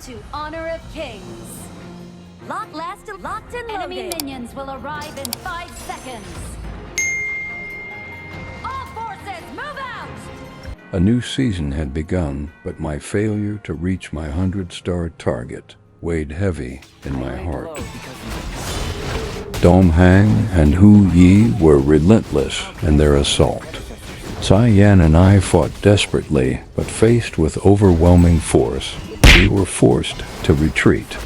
to Honor of Kings. Locked and loaded. Enemy minions will arrive in 5 seconds. All forces, move out! A new season had begun, but my failure to reach my 100-star target weighed heavy in my heart. Dong Hang and Hu Yi were relentless in their assault. Cai Yan and I fought desperately, but faced with overwhelming force, we were forced to retreat.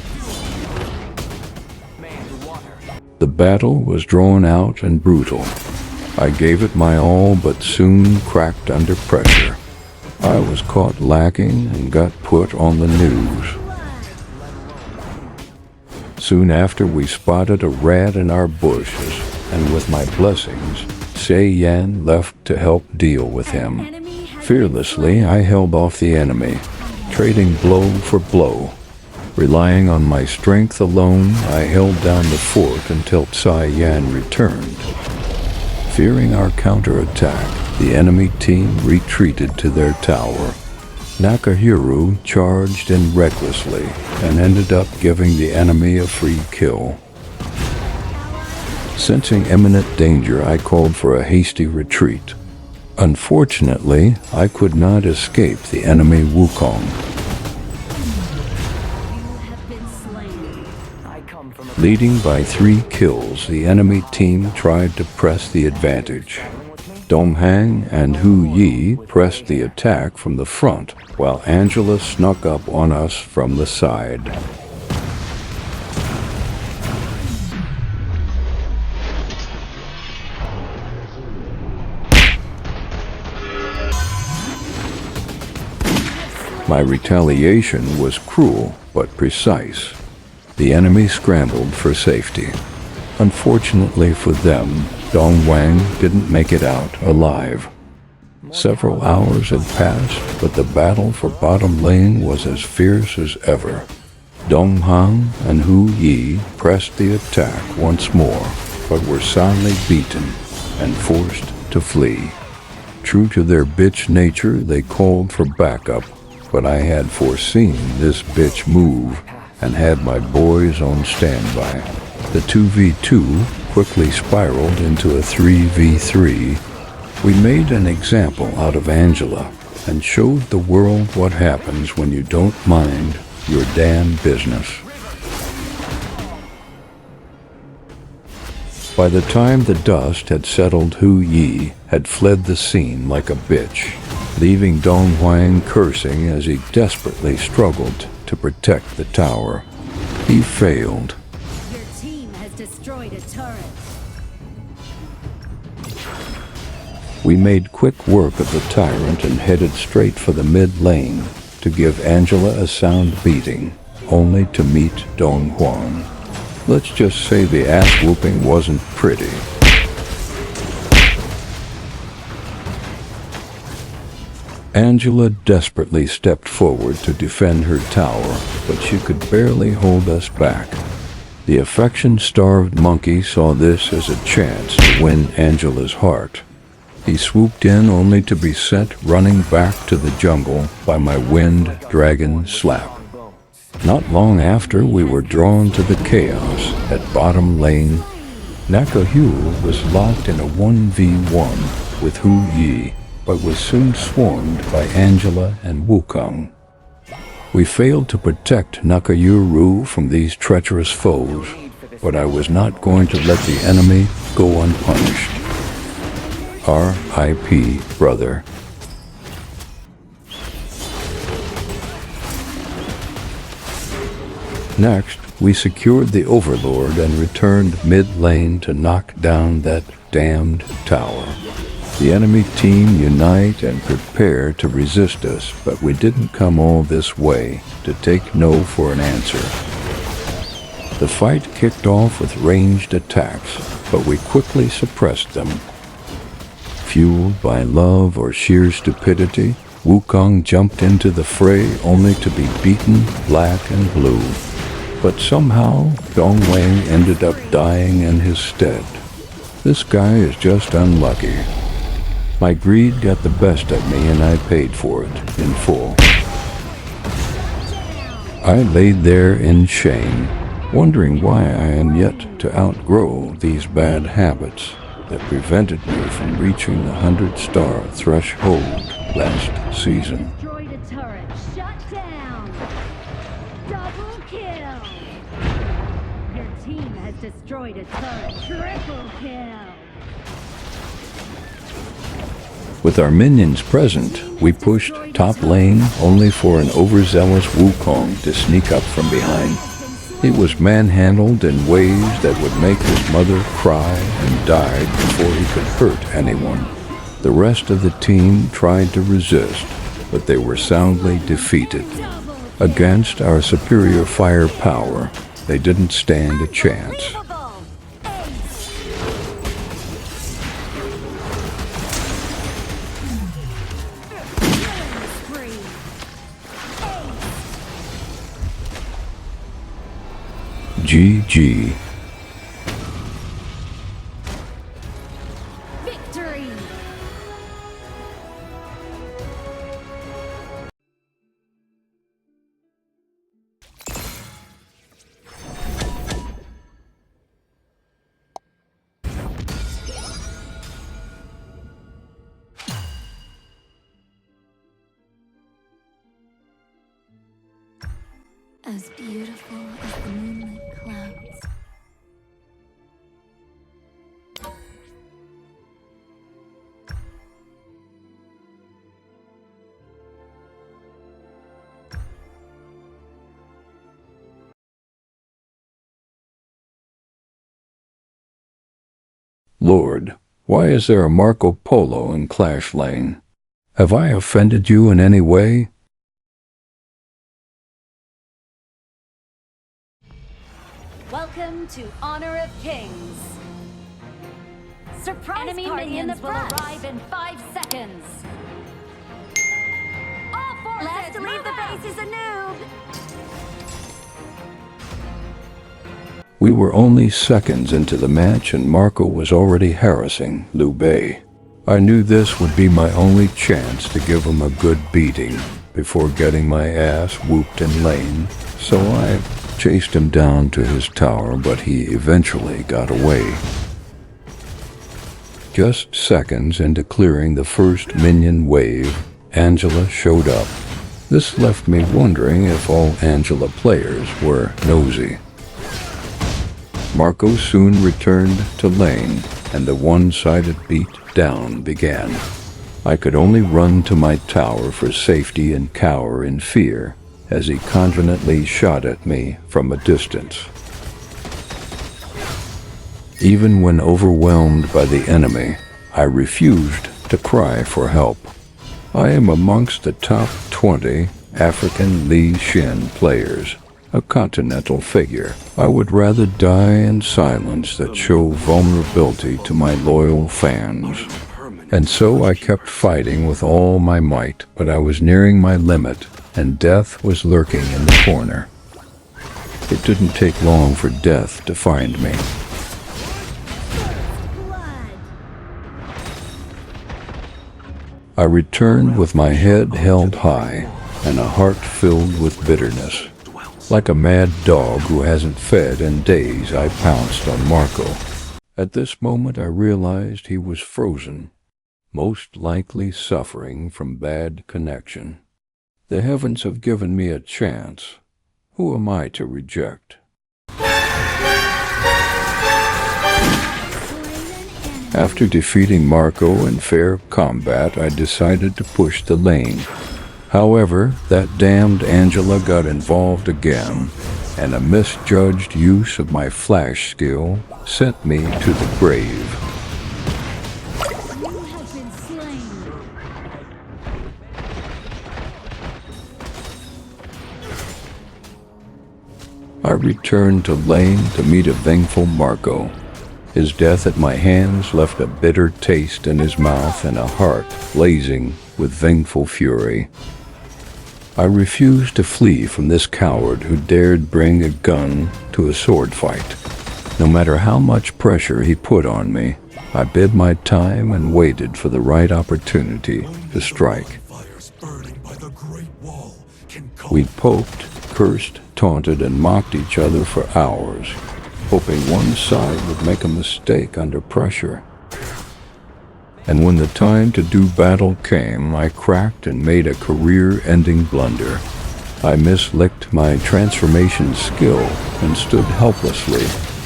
The battle was drawn out and brutal. I gave it my all, but soon cracked under pressure. I was caught lacking and got put on the news. Soon after, we spotted a rat in our bushes, and with my blessings, Cai Yan left to help deal with him. Fearlessly, I held off the enemy, trading blow for blow. Relying on my strength alone, I held down the fort until Cai Yan returned. Fearing our counterattack, the enemy team retreated to their tower. Nakahiro charged in recklessly and ended up giving the enemy a free kill. Sensing imminent danger, I called for a hasty retreat. Unfortunately, I could not escape the enemy Wukong. Leading by 3 kills, the enemy team tried to press the advantage. Dong Hang and Hu Yi pressed the attack from the front, while Angela snuck up on us from the side. My retaliation was cruel but precise. The enemy scrambled for safety. Unfortunately for them, Dong Wang didn't make it out alive. Several hours had passed, but the battle for bottom lane was as fierce as ever. Dong Hang and Hu Yi pressed the attack once more, but were soundly beaten and forced to flee. True to their bitch nature, they called for backup, but I had foreseen this bitch move and had my boys on standby. The 2v2 quickly spiraled into a 3v3. We made an example out of Angela and showed the world what happens when you don't mind your damn business. By the time the dust had settled, Hu Yi had fled the scene like a bitch, leaving Dong Huang cursing as he desperately struggled to protect the tower. He failed. Your team has destroyed a turret. We made quick work of the tyrant and headed straight for the mid lane to give Angela a sound beating, only to meet Dong Huang. Let's just say the ass-whooping wasn't pretty. Angela desperately stepped forward to defend her tower, but she could barely hold us back. The affection-starved monkey saw this as a chance to win Angela's heart. He swooped in only to be sent running back to the jungle by my wind dragon slap. Not long after, we were drawn to the chaos at bottom lane. Nakahiro was locked in a 1v1 with Hu Yi, but was soon swarmed by Angela and Wukong. We failed to protect Nakahiro from these treacherous foes, but I was not going to let the enemy go unpunished. R.I.P. brother. Next, we secured the Overlord and returned mid-lane to knock down that damned tower. The enemy team unite and prepare to resist us, but we didn't come all this way to take no for an answer. The fight kicked off with ranged attacks, but we quickly suppressed them. Fueled by love or sheer stupidity, Wukong jumped into the fray only to be beaten black and blue. But somehow, Dong Wang ended up dying in his stead. This guy is just unlucky. My greed got the best of me and I paid for it in full. I laid there in shame, wondering why I am yet to outgrow these bad habits that prevented me from reaching the 100-star threshold last season. Destroyed a turret. Shut down. Double kill. Your team has destroyed a turret. Triple kill. With our minions present, we pushed top lane only for an overzealous Wukong to sneak up from behind. He was manhandled in ways that would make his mother cry and died before he could hurt anyone. The rest of the team tried to resist, but they were soundly defeated. Against our superior firepower, they didn't stand a chance. GG. Victory. As beautiful as the moonlit clouds. Lord, why is there a Marco Polo in Clash Lane? Have I offended you in any way? Welcome to Honor of Kings. Surprise enemy minions will arrive in 5 seconds. All forces, last to leave the base is a noob. We were only seconds into the match and Marco was already harassing Liu Bei. I knew this would be my only chance to give him a good beating before getting my ass whooped in lane, so I chased him down to his tower, but he eventually got away. Just seconds into clearing the first minion wave, Angela showed up. This left me wondering if all Angela players were nosy. Marco soon returned to lane, and the one-sided beat down began. I could only run to my tower for safety and cower in fear as he confidently shot at me from a distance. Even when overwhelmed by the enemy, I refused to cry for help. I am amongst the top 20 African Li Xin players, a continental figure. I would rather die in silence than show vulnerability to my loyal fans. And so I kept fighting with all my might, but I was nearing my limit, and death was lurking in the corner. It didn't take long for death to find me. I returned with my head held high and a heart filled with bitterness. Like a mad dog who hasn't fed in days, I pounced on Marco. At this moment I realized he was frozen, most likely suffering from bad connection. The heavens have given me a chance. Who am I to reject? After defeating Marco in fair combat, I decided to push the lane. However, that damned Angela got involved again, and a misjudged use of my flash skill sent me to the grave. You have been slain. I returned to lane to meet a vengeful Marco. His death at my hands left a bitter taste in his mouth and a heart blazing with vengeful fury. I refused to flee from this coward who dared bring a gun to a sword fight. No matter how much pressure he put on me, I bid my time and waited for the right opportunity to strike. We'd poked cursed, taunted, and mocked each other for hours, hoping one side would make a mistake under pressure. And when the time to do battle came, I cracked and made a career-ending blunder. I mislicked my transformation skill and stood helplessly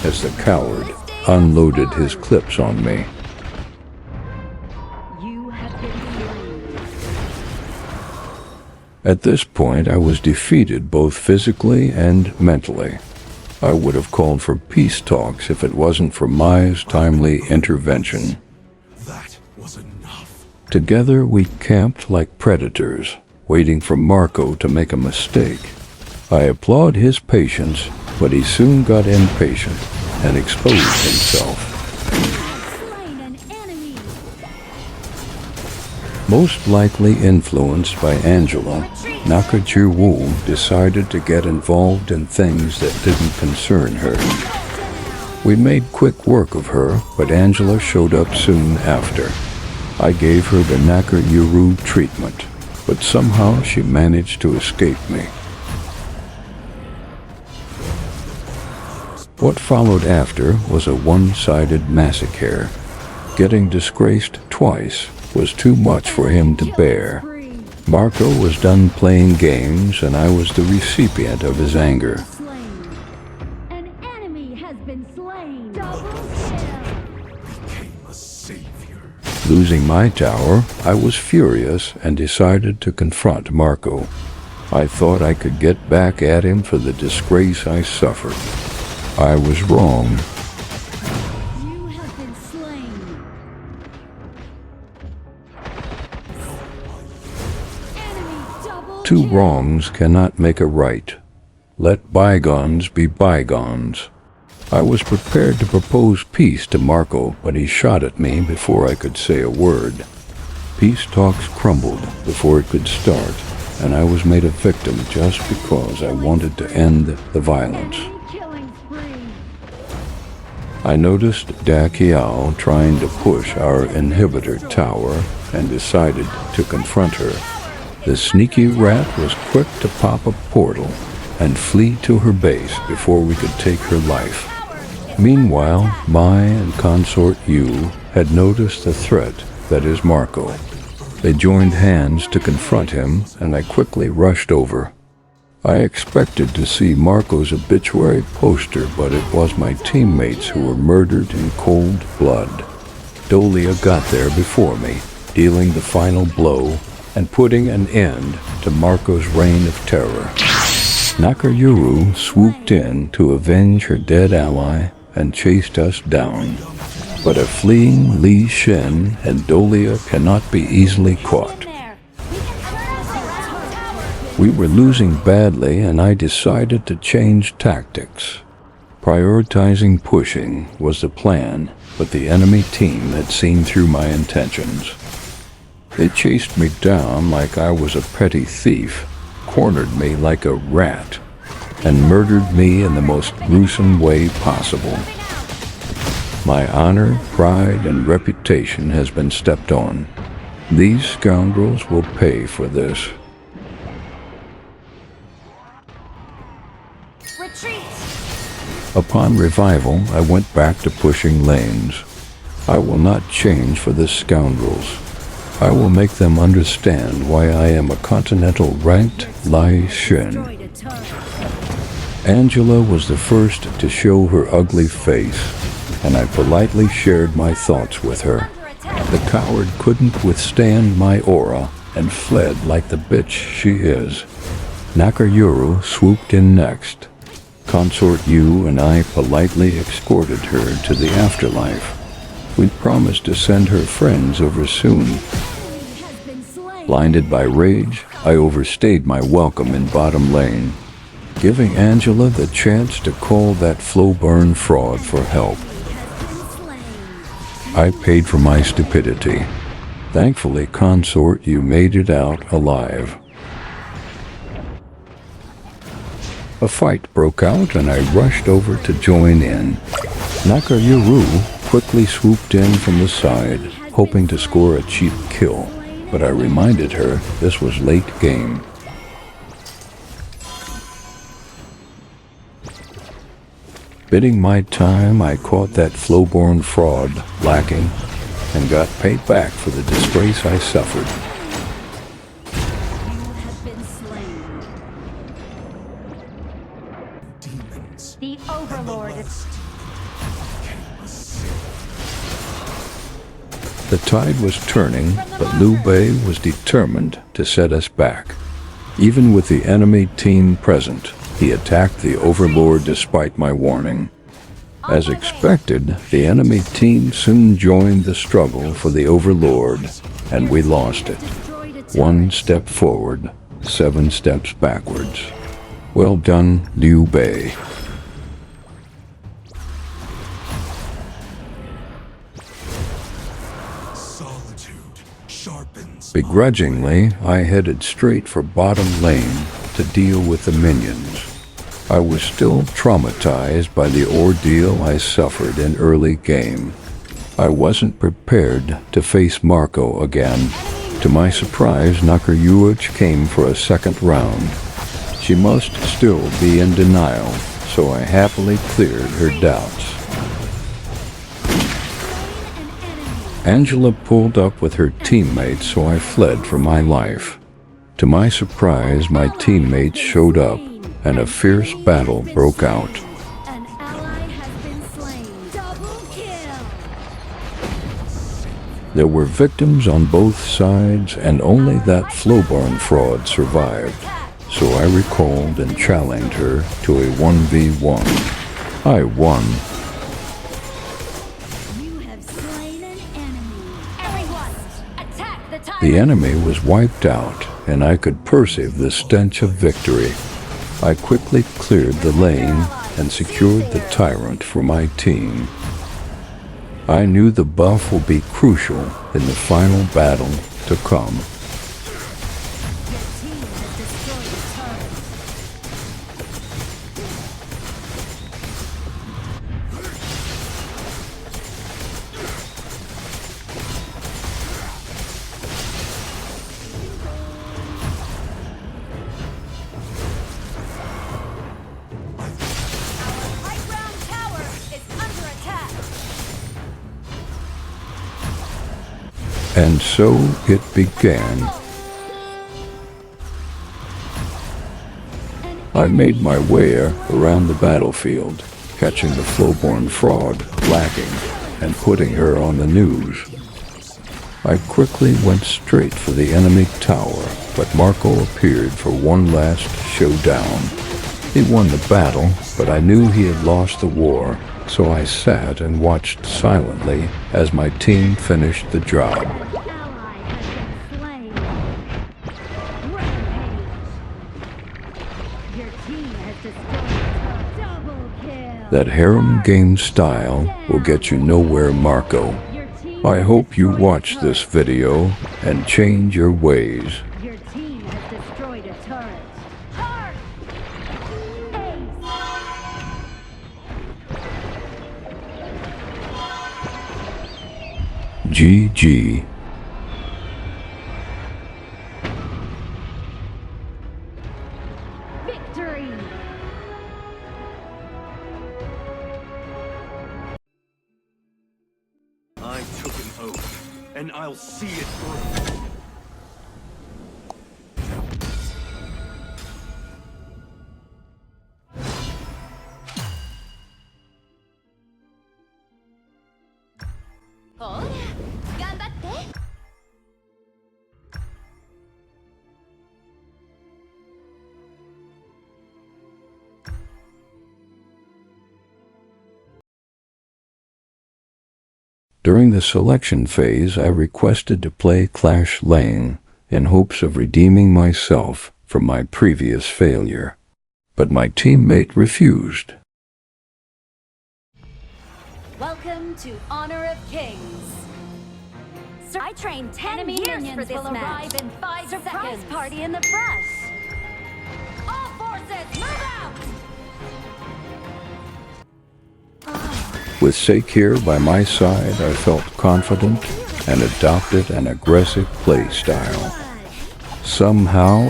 as the coward unloaded his clips on me. You have been slain. At this point, I was defeated both physically and mentally. I would have called for peace talks if it wasn't for Mai's timely intervention. That was enough. Together, we camped like predators, waiting for Marco to make a mistake. I applaud his patience, but he soon got impatient and exposed himself. Slain an enemy. Most likely influenced by Angela, Nakajiru decided to get involved in things that didn't concern her. We made quick work of her, but Angela showed up soon after. I gave her the Nakajiru treatment, but somehow she managed to escape me. What followed after was a one-sided massacre. Getting disgraced twice was too much for him to bear. Marco was done playing games, and I was the recipient of his anger. Slain. An enemy has been slain. Double kill. Became a savior. Losing my tower, I was furious and decided to confront Marco. I thought I could get back at him for the disgrace I suffered. I was wrong. You have been slain. Enemy double Two kill. wrongs cannot make a right. Let bygones be bygones. I was prepared to propose peace to Marco, but he shot at me before I could say a word. Peace talks crumbled before it could start, and I was made a victim just because I wanted to end the violence. Enemy killing spree. I noticed Dakiao trying to push our inhibitor tower and decided to confront her. The sneaky rat was quick to pop a portal and flee to her base before we could take her life. Meanwhile, Mai and Consort Yu had noticed the threat that is Marco. They joined hands to confront him, and I quickly rushed over. I expected to see Marco's obituary poster, but it was my teammates who were murdered in cold blood. Dolia got there before me, dealing the final blow and putting an end to Marco's reign of terror. Nakajiru swooped in to avenge her dead ally and chased us down. But a fleeing Li Shen and Dolia cannot be easily caught. We were losing badly, and I decided to change tactics. Prioritizing pushing was the plan, but the enemy team had seen through my intentions. They chased me down like I was a petty thief, cornered me like a rat, and murdered me in the most gruesome way possible. My honor, pride, and reputation has been stepped on. These scoundrels will pay for this. Retreat! Upon revival, I went back to pushing lanes. I will not change for the scoundrels. I will make them understand why I am a continental ranked Lai Shen. Destroyed a turret. Angela was the first to show her ugly face, and I politely shared my thoughts with her. The coward couldn't withstand my aura and fled like the bitch she is. Nakajiru swooped in next. Consort Yu and I politely escorted her to the afterlife. We promised to send her friends over soon. Enemy has been slain. Blinded by rage, I overstayed my welcome in bottom lane, giving Angela the chance to call that Flowburn fraud for help. I paid for my stupidity. Thankfully, Consort, you made it out alive. A fight broke out, and I rushed over to join in. Nakajiru quickly swooped in from the side, hoping to score a cheap kill, but I reminded her this was late game. Bidding my time, I caught that flowborn fraud lacking and got paid back for the disgrace I suffered. You have been slain. Demons. The Overlord is... The tide was turning, but Liu Bei was determined to set us back. Even with the enemy team present, he attacked the Overlord despite my warning. As expected, the enemy team soon joined the struggle for the Overlord, and we lost it. destroyed a turret. 1 step forward, 7 steps backwards. Well done, Liu Bei. Solitude sharpens. Begrudgingly, I headed straight for bottom lane to deal with the minions. I was still traumatized by the ordeal I suffered in early game. I wasn't prepared to face Marco again. To my surprise, Nakayuich came for a second round. She must still be in denial, so I happily cleared her doubts. Angela pulled up with her teammates, so I fled for my life. To my surprise, my teammates showed up, and a fierce battle broke out. An ally has been slain. Double kill. There were victims on both sides, and only that Flowborn fraud survived. So I recalled and challenged her to a 1v1. I won. You have slain an enemy. Everyone, attack the tyrant. The enemy was wiped out, and I could perceive the stench of victory. I quickly cleared the lane and secured the tyrant for my team. I knew the buff will be crucial in the final battle to come. Your team has destroyed a turret. High ground tower is under attack. And so it began. I made my way around the battlefield, catching the Flowborn fraud lacking and putting her on the news. I quickly went straight for the enemy tower, but Marco appeared for one last showdown. He won the battle, but I knew he had lost the war, so I sat and watched silently as my team finished the job. An ally has been slain. Rampage. Your team has destroyed a turret. Double kill. That harem game style will get you nowhere, Marco. Your team I has hope you destroyed a watch turret. this video and change your ways. Your team has destroyed a turret. Heart! Ace! GG. Victory! I took an oath, and I'll see it through. During the selection phase, I requested to play Clash Lane in hopes of redeeming myself from my previous failure. But my teammate refused. Welcome to Honor of Kings. I trained 10 Enemy years minions for this will match. arrive in 5 Surprise seconds. party in the brush. All forces, move out! With Sekir by my side, I felt confident and adopted an aggressive play style. Somehow,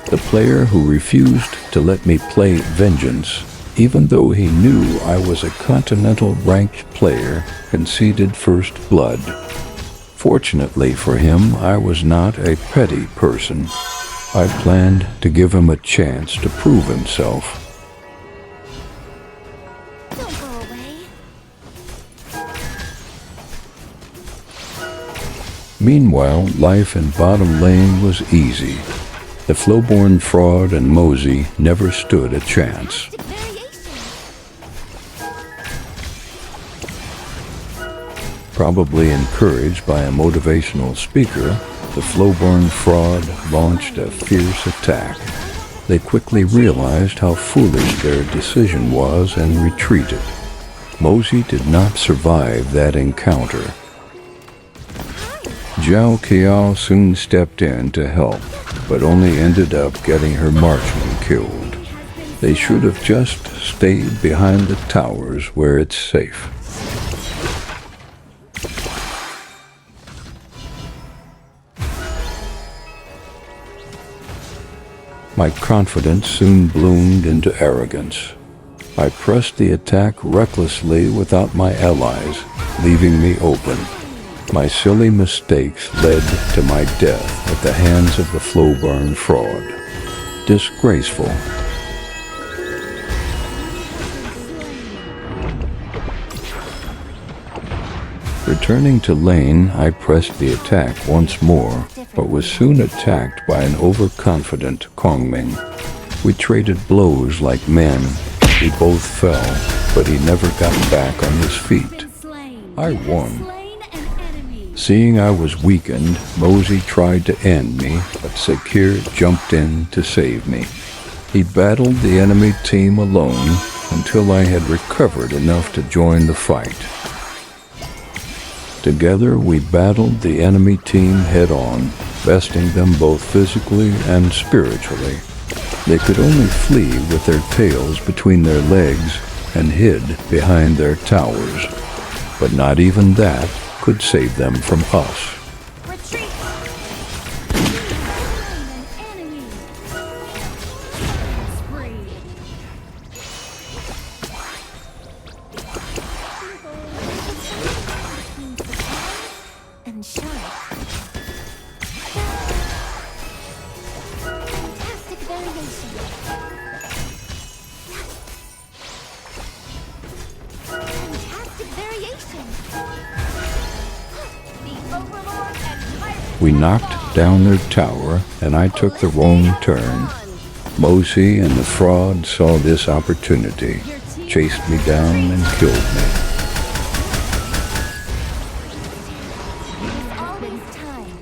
the player who refused to let me play Vengeance even though he knew I was a continental-ranked player, conceded first blood. Fortunately for him, I was not a petty person. I planned to give him a chance to prove himself. Don't go away. Meanwhile, life in bottom lane was easy. The Flowborn Fraud and Mosey never stood a chance. Variation. Probably encouraged by a motivational speaker, the Flowborn Fraud launched a fierce attack. They quickly realized how foolish their decision was and retreated. Mosey did not survive that encounter. Zhao Qiao soon stepped in to help, but only ended up getting her marksman killed. They should have just stayed behind the towers where it's safe. My confidence soon bloomed into arrogance. I pressed the attack recklessly without my allies, leaving me open. My silly mistakes led to my death at the hands of the Flowborn Fraud. Disgraceful. Returning to lane, I pressed the attack once more, but was soon attacked by an overconfident Kongming. We traded blows like men. We both fell, but he never got back on his feet. I won. Seeing I was weakened, Mosey tried to end me, but Sakir jumped in to save me. He battled the enemy team alone until I had recovered enough to join the fight. Together we battled the enemy team head-on, besting them both physically and spiritually. They could only flee with their tails between their legs and hid behind their towers, but not even that could save them from us. Retreat. An enemy. Spree. And sharp. Fantastic variation. Fantastic variation. The Overlord and Pirate. We knocked down their tower, and I took the wrong turn. Mosey and the Fraud saw this opportunity, chased me down and killed me. There's always time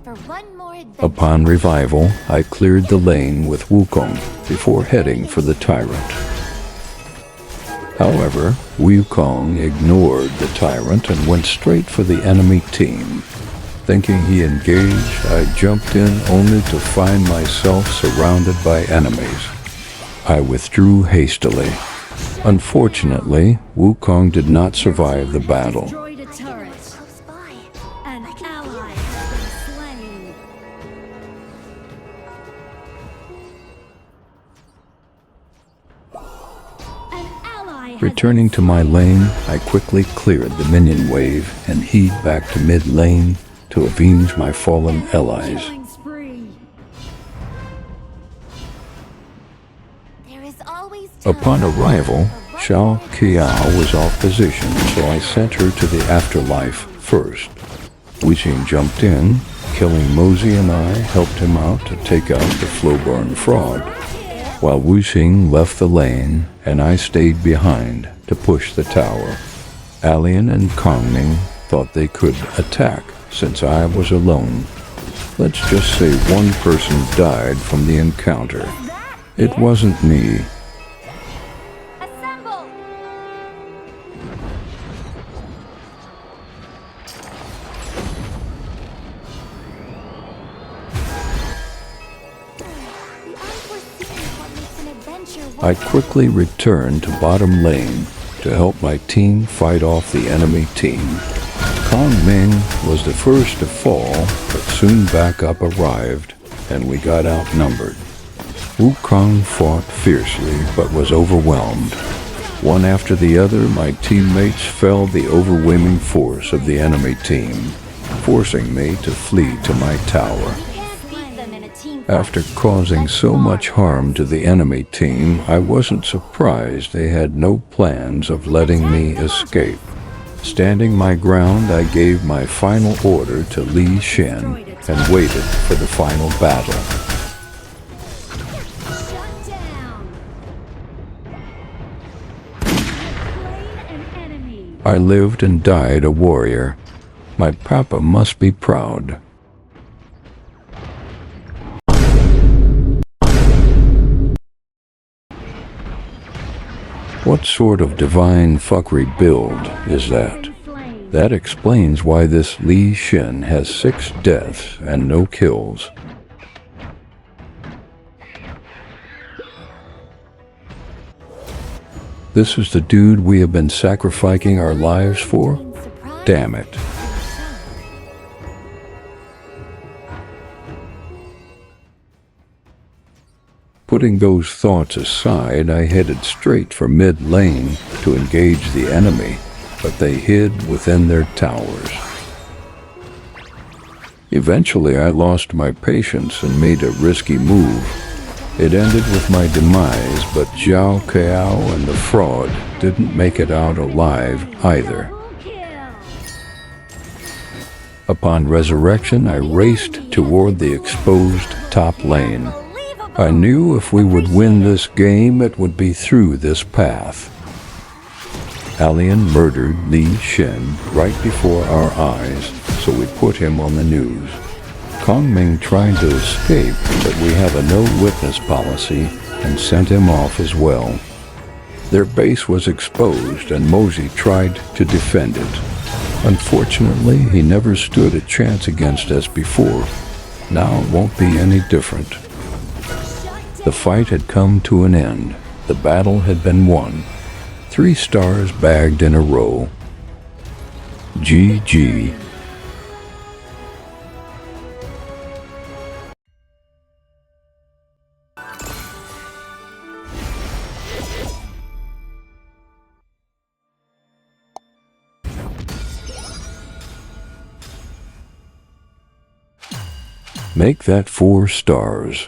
for one more adventure. Upon revival, I cleared the lane with Wukong before heading for the tyrant. However, Wukong ignored the tyrant and went straight for the enemy team. Thinking he engaged, I jumped in only to find myself surrounded by enemies. I withdrew hastily. Unfortunately, Wukong did not survive the battle. Destroyed a turret. Close by. An ally has been slain. An ally has Returning been to my lane, I quickly cleared the minion wave and heed back to mid lane to avenge my fallen allies. killing spree. There is always time. Upon arrival, Xiao Qiao was off position, so I sent her to the afterlife first. Wuxing jumped in, killing Mosey, and I helped him out to take out the Flowborn Fraud, while Wuxing left the lane and I stayed behind to push the tower. Alien and Kongming thought they could attack since I was alone. Let's just say one person died from the encounter. It wasn't me. Assemble. The unforeseen is what makes an adventure I quickly returned to bottom lane to help my team fight off the enemy team. Kong Ming was the first to fall, but soon backup arrived, and we got outnumbered. Wukong fought fiercely but was overwhelmed. One after the other, my teammates felled the overwhelming force of the enemy team, forcing me to flee to my tower. After causing so much harm to the enemy team, I wasn't surprised they had no plans of letting me escape. Standing my ground, I gave my final order to Li Shen and waited for the final battle. Shut down. Slain an enemy. I lived and died a warrior. My papa must be proud. What sort of divine fuckery build is that? Slain. That explains why this Li Shen has 6 deaths and no kills. This is the dude we have been sacrificing our lives for? Damn it. Putting those thoughts aside, I headed straight for mid-lane to engage the enemy, but they hid within their towers. Eventually, I lost my patience and made a risky move. It ended with my demise, but Zhao Kiao and the fraud didn't make it out alive either. Double kill. Upon resurrection, I raced toward the exposed top lane. I knew if we would win this game, it would be through this path. Alien murdered Li Shen right before our eyes, so we put him on the news. Kongming tried to escape, but we have a no-witness policy and sent him off as well. Their base was exposed, and Mosey tried to defend it. Unfortunately, he never stood a chance against us before. Now it won't be any different. The fight had come to an end. The battle had been won. 3 stars bagged in a row. GG. Make that 4 stars.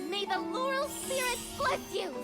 May the Laurel Spirits bless you!